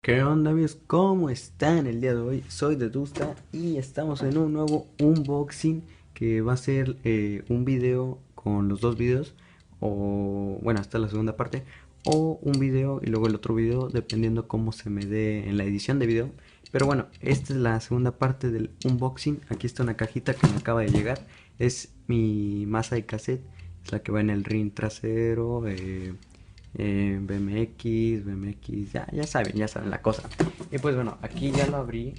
¿Qué onda amigos? ¿Cómo están el día de hoy? Soy de Dusta y estamos en un nuevo unboxing que va a ser un video con los dos videos o bueno, hasta la segunda parte o un video y luego el otro video dependiendo cómo se me dé en la edición de video. Pero bueno, esta es la segunda parte del unboxing. Aquí está una cajita que me acaba de llegar. Es mi masa de cassette, es la que va en el ring trasero. BMX, ya saben la cosa. Y pues bueno, aquí ya lo abrí.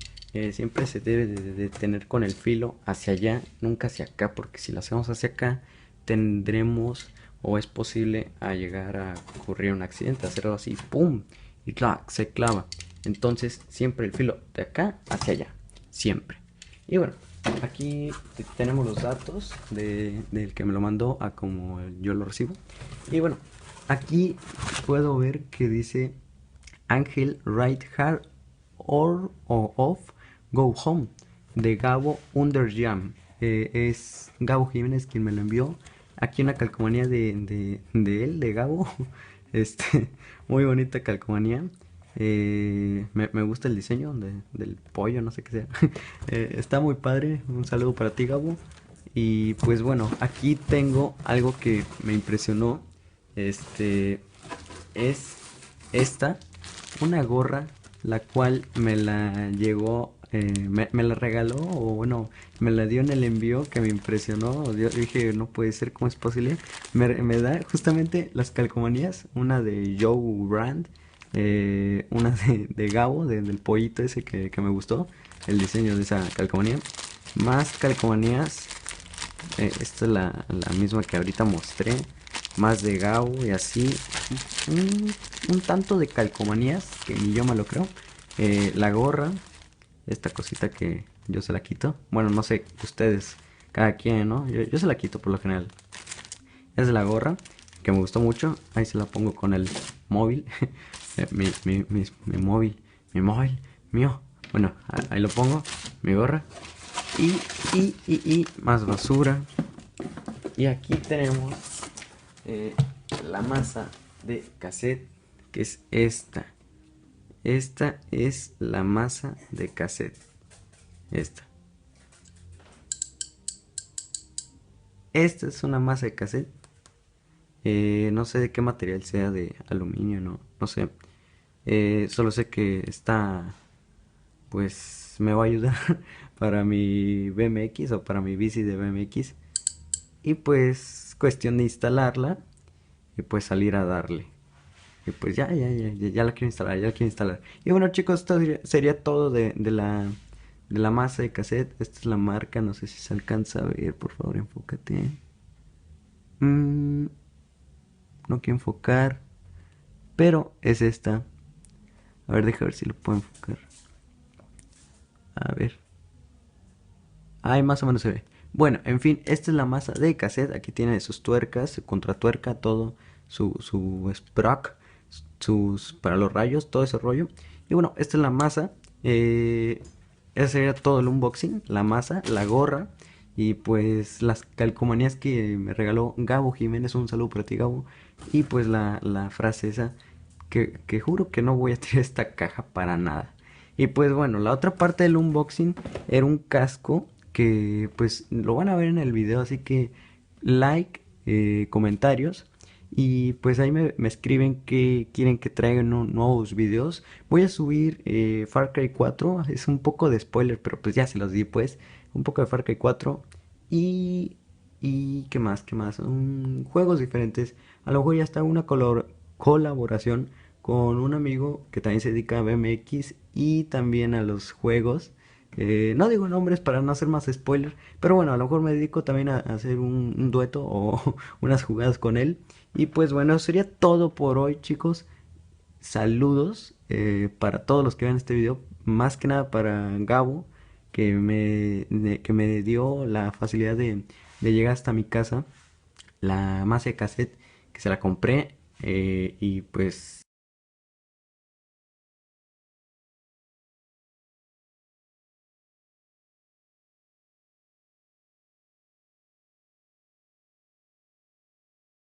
Siempre se debe de tener con el filo hacia allá, nunca hacia acá, porque si lo hacemos hacia acá, tendremos o es posible a llegar a ocurrir un accidente, hacerlo así, ¡pum! Y claro, se clava. Entonces, siempre el filo de acá hacia allá, siempre. Y bueno, aquí tenemos los datos del que me lo mandó a como yo lo recibo. Y bueno, aquí puedo ver que dice Ángel Right Hard or o Off Go Home de Gabo Underjam. Es Gabo Jiménez quien me lo envió. Aquí una calcomanía de él, de Gabo. Muy bonita calcomanía. Me gusta el diseño del pollo, no sé qué sea. Está muy padre. Un saludo para ti, Gabo. Y pues bueno, aquí tengo algo que me impresionó. Este es esta, una gorra, la cual me la llegó, me la regaló, o bueno, me la dio en el envío que me impresionó. Yo dije, no puede ser, ¿cómo es posible? Me da justamente las calcomanías, una de Joe Brand, una de Gabo, del pollito ese que me gustó, el diseño de esa calcomanía. Más calcomanías, esta es la misma que ahorita mostré, más de Gabo y así. Un, un tanto de calcomanías que ni yo me lo creo. La gorra, esta cosita que yo se la quito. Bueno, no sé, ustedes, cada quien, ¿no? Yo se la quito por lo general. Es la gorra que me gustó mucho. Ahí se la pongo con el móvil. Mi móvil, mío. Bueno, ahí lo pongo, mi gorra. Y más basura. Y aquí tenemos eh, la masa de cassette, que es esta. Esta es la masa de cassette. Esta. Esta es una masa de cassette. No sé de qué material sea, de aluminio, no sé. Solo sé que está, pues me va a ayudar para mi BMX o para mi bici de BMX. Y pues cuestión de instalarla y pues salir a darle. Y pues ya la quiero instalar, ya la quiero instalar. Y bueno chicos, esto sería todo de la masa de cassette. Esta es la marca, no sé si se alcanza a ver, por favor enfócate. Mm, no quiero enfocar, pero es esta. A ver, deja ver si lo puedo enfocar. A ver. Ahí más o menos se ve. Bueno, en fin, esta es la masa de cassette. Aquí tiene sus tuercas, su contratuerca, todo, su sprock, sus para los rayos, todo ese rollo. Y bueno, esta es la masa. Ese sería todo el unboxing. La masa, la gorra y pues las calcomanías que me regaló Gabo Jiménez. Un saludo para ti, Gabo. Y pues la frase esa que juro que no voy a tirar esta caja para nada. Y pues bueno, la otra parte del unboxing era un casco que pues lo van a ver en el video, así que like, comentarios y pues ahí me escriben que quieren que traigan nuevos videos. Voy a subir Far Cry 4, es un poco de spoiler, pero pues ya se los di pues, un poco de Far Cry 4 y... ¿Y qué más? Juegos diferentes. A lo mejor ya está una colaboración con un amigo que también se dedica a BMX y también a los juegos. No digo nombres para no hacer más spoiler, pero bueno, a lo mejor me dedico también a hacer un dueto o unas jugadas con él. Y pues bueno, sería todo por hoy, chicos. Saludos para todos los que vean este video, más que nada para Gabo, que me dio la facilidad de llegar hasta mi casa, la masa de cassette, que se la compré y pues